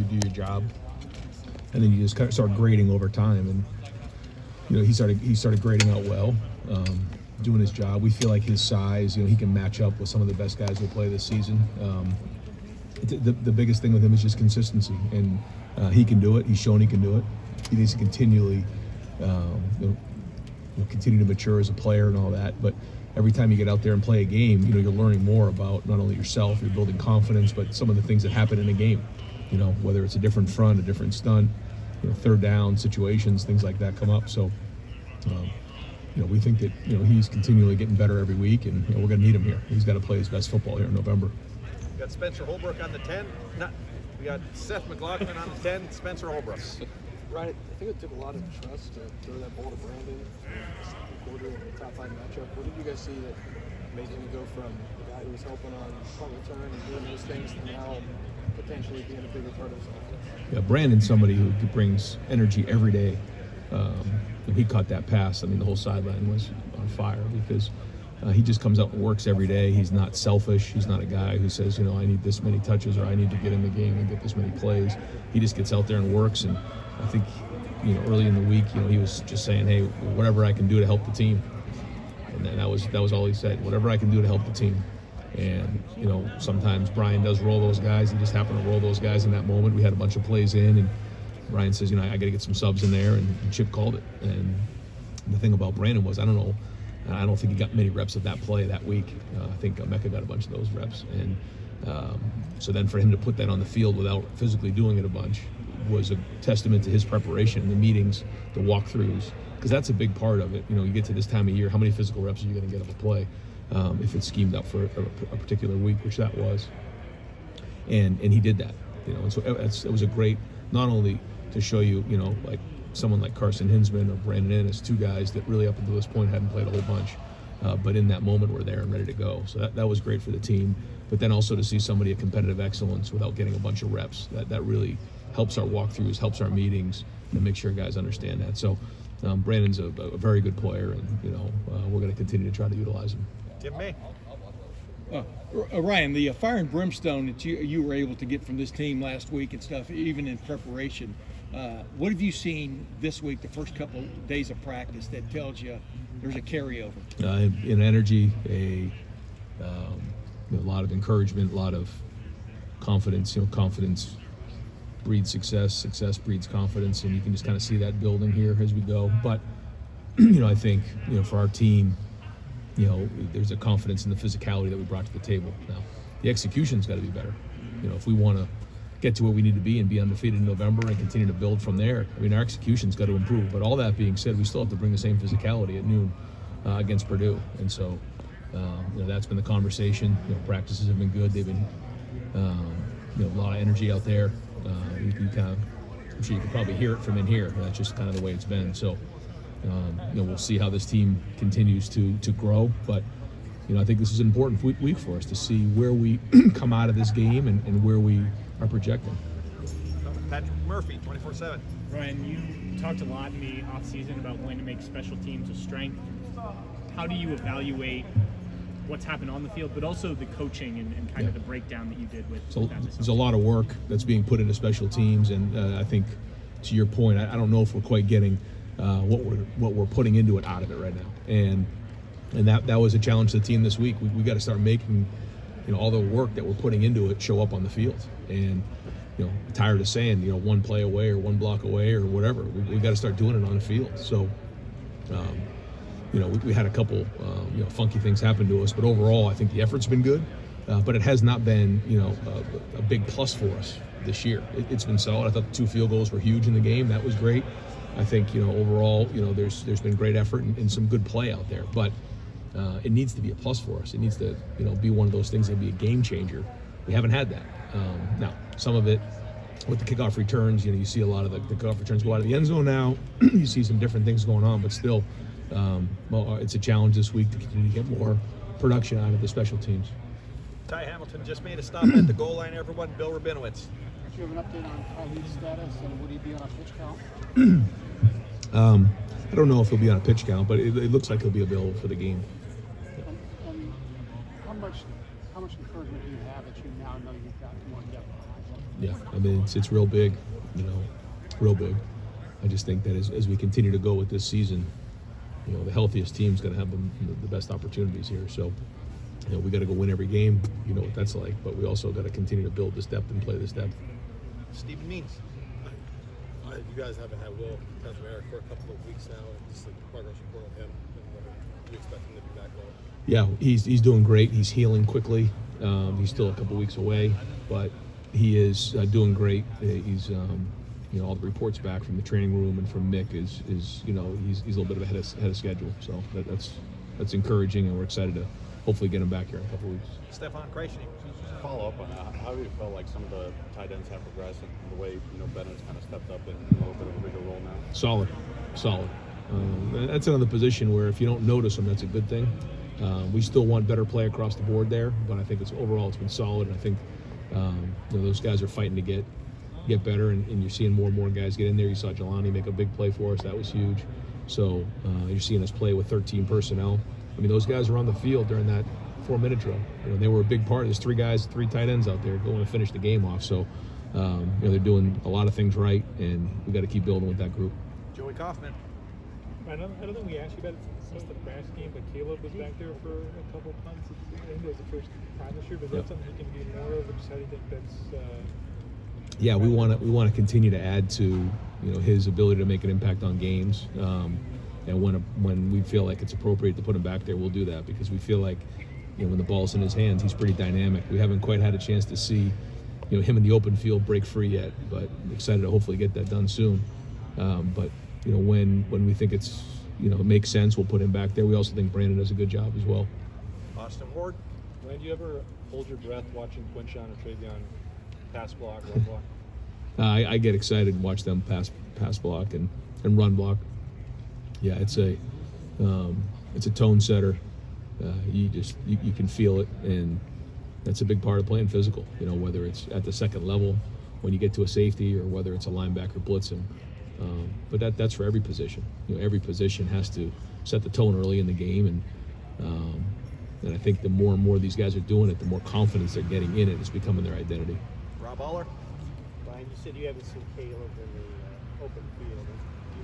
do your job, and then you just kind of start grading over time. And he started grading out well, doing his job. We feel like his size, he can match up with some of the best guys who play this season. The biggest thing with him is just consistency, and he can do it. He's shown he can do it. He needs to continually continue to mature as a player and all that. But every time you get out there and play a game, you're learning more about not only yourself, you're building confidence, but some of the things that happen in a game. Whether it's a different front, a different stunt, third down situations, things like that come up. So, we think that he's continually getting better every week, and we're going to need him here. He's got to play his best football here in November. We got Spencer Holbrook on the 10. We got Seth McLaughlin on the 10. Spencer Holbrook. Right, I think it took a lot of trust to throw that ball to Brandon, quarter of the top 5 matchup. What did you guys see that made him go from the guy who was helping on punt return and doing those things to now potentially being a bigger part of his offense? Yeah, Brandon's somebody who brings energy every day. When he caught that pass, the whole sideline was on fire because he just comes out and works every day. He's not selfish. He's not a guy who says, I need this many touches or I need to get in the game and get this many plays. He just gets out there and works. And I think, early in the week, he was just saying, hey, whatever I can do to help the team. And then that was all he said, whatever I can do to help the team. And, sometimes Brian does roll those guys. He just happened to roll those guys in that moment. We had a bunch of plays in, and Brian says, I got to get some subs in there, and Chip called it. And the thing about Brandon was, I don't think he got many reps of that play that week. I think Mecca got a bunch of those reps. And so then for him to put that on the field without physically doing it a bunch was a testament to his preparation, the meetings, the walkthroughs, because that's a big part of it. You get to this time of year, how many physical reps are you going to get of a play if it's schemed up for a particular week, which that was. And he did that, and so it was a great, not only to show you, like someone like Carson Hinsman or Brandon Ennis, 2 guys that really up until this point hadn't played a whole bunch, but in that moment were there and ready to go. So that was great for the team. But then also to see somebody at competitive excellence without getting a bunch of reps, that really helps our walkthroughs, helps our meetings, and make sure guys understand that. So Brandon's a very good player, and we're going to continue to try to utilize him. Tim May. Ryan, the fire and brimstone that you were able to get from this team last week and stuff, even in preparation, what have you seen this week, the first couple of days of practice, that tells you there's a carryover? In energy, a lot of encouragement, a lot of confidence. Confidence breeds success, success breeds confidence, and you can just kind of see that building here as we go. But I think for our team, there's a confidence in the physicality that we brought to the table. Now, the execution's got to be better. If we want to get to where we need to be and be undefeated in November and continue to build from there, our execution's got to improve. But all that being said, we still have to bring the same physicality at noon against Purdue. And so, that's been the conversation. Practices have been good. They've been, a lot of energy out there. You kind of, I'm sure you can probably hear it from in here. That's just kind of the way it's been. So, we'll see how this team continues to grow. But, I think this is an important week for us to see where we come out of this game and where we are projecting. Patrick Murphy, 24/7. Ryan, you talked a lot in the offseason about wanting to make special teams a strength. How do you evaluate what's happened on the field, but also the coaching and kind of the breakdown that you did with that? There's a lot of work that's being put into special teams, and I think, to your point, I don't know if we're quite getting what we're putting into it out of it right now, and that was a challenge to the team this week. We got to start making all the work that we're putting into it show up on the field, and tired of saying one play away or one block away or whatever. We got to start doing it on the field. So we had a couple funky things happen to us, but overall I think the effort's been good, but it has not been a big plus for us this year. It's been solid. I thought the 2 field goals were huge in the game. That was great. I think overall there's been great effort and some good play out there, but it needs to be a plus for us. It needs to be one of those things that be a game changer. We haven't had that. Now some of it with the kickoff returns, you see a lot of the kickoff returns go out of the end zone now. You see some different things going on, but still, it's a challenge this week to continue to get more production out of the special teams. Ty Hamilton just made a stop at the goal line, everyone. Bill Rabinowitz. Do you have an update on Kylie's status, and would he be on a pitch count? I don't know if he'll be on a pitch count, but it looks like he'll be available for the game. And how much encouragement do you have that you now know you've got more depth behind Yeah, I mean, it's real big, real big. I just think that as we continue to go with this season, the healthiest team's going to have the best opportunities here. So, we got to go win every game. You know what that's like. But we also got to continue to build this depth and play this depth. Stephen Means. You guys haven't had Will Kazmarek for a couple of weeks now, and just the progress report on him, and whether you expect him to be back well. Yeah, he's doing great. He's healing quickly. He's still a couple weeks away, but he is doing great. He's all the reports back from the training room and from Mick is he's a little bit ahead of schedule. So that's encouraging, and we're excited to hopefully get him back here in a couple weeks. Stefan Krejci. Follow up on that. How have you felt like some of the tight ends have progressed and the way Bennett's kind of stepped up in a little bit of a bigger role now? Solid. That's another position where if you don't notice them, that's a good thing. We still want better play across the board there, but I think it's been solid. And I think those guys are fighting to get better, and you're seeing more and more guys get in there. You saw Jelani make a big play for us. That was huge. So you're seeing us play with 13 personnel. I mean, those guys are on the field during that 4-minute drill. They were a big part. There's 3 tight ends out there going to finish the game off. So they're doing a lot of things right, and we got to keep building with that group. Joey Kaufman. I don't think we asked you about it since the Brass game, but Caleb was back there for a couple of punts. I think it was the first time this year, but that's something he can do more of. Just how do you think that's? Yeah, we want to continue to add to his ability to make an impact on games, and when we feel like it's appropriate to put him back there, we'll do that, because we feel like when the ball's in his hands, he's pretty dynamic. We haven't quite had a chance to see him in the open field break free yet, but excited to hopefully get that done soon. But when we think it makes sense, we'll put him back there. We also think Brandon does a good job as well. Austin Ward. Ryan, do you ever hold your breath watching Quinshon and Travion pass block, run block? I get excited and watch them pass block and run block. Yeah, it's a tone setter. You can feel it, and that's a big part of playing physical. Whether it's at the second level when you get to a safety, or whether it's a linebacker blitzing. But that's for every position. Every position has to set the tone early in the game, and I think the more and more these guys are doing it, the more confidence they're getting in it. It's becoming their identity. Rob Aller. Brian, you said you haven't seen Caleb in the open field.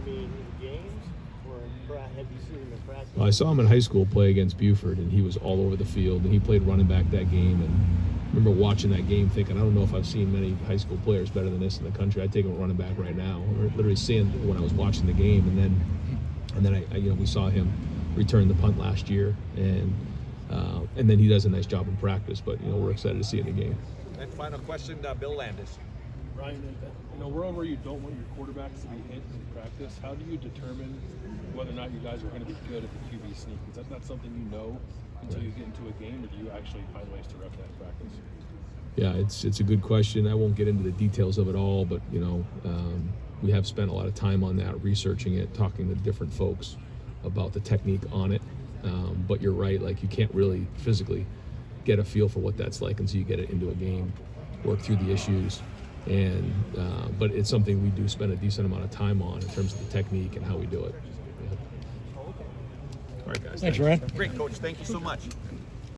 You mean in games, or have you seen him in practice? Well, I saw him in high school play against Buford, and he was all over the field, and he played running back that game. And I remember watching that game thinking, I don't know if I've seen many high school players better than this in the country. I'd take him running back right now. Or literally seeing when I was watching the game, and then I we saw him return the punt last year, and then he does a nice job in practice. But we're excited to see it in the game. And final question, Bill Landis. Ryan, in a world where you don't want your quarterbacks to be hit in practice, how do you determine whether or not you guys are going to be good at the QB sneak? Is that not something you know until you get into a game, or do you actually find ways to ref that in practice? Yeah, it's a good question. I won't get into the details of it all, but we have spent a lot of time on that, researching it, talking to different folks about the technique on it. But you're right, like you can't really physically get a feel for what that's like until you get it into a game, work through the issues. And but it's something we do spend a decent amount of time on in terms of the technique and how we do it. Yeah. All right, guys. Thanks, Ryan. Great, Coach. Thank you so much.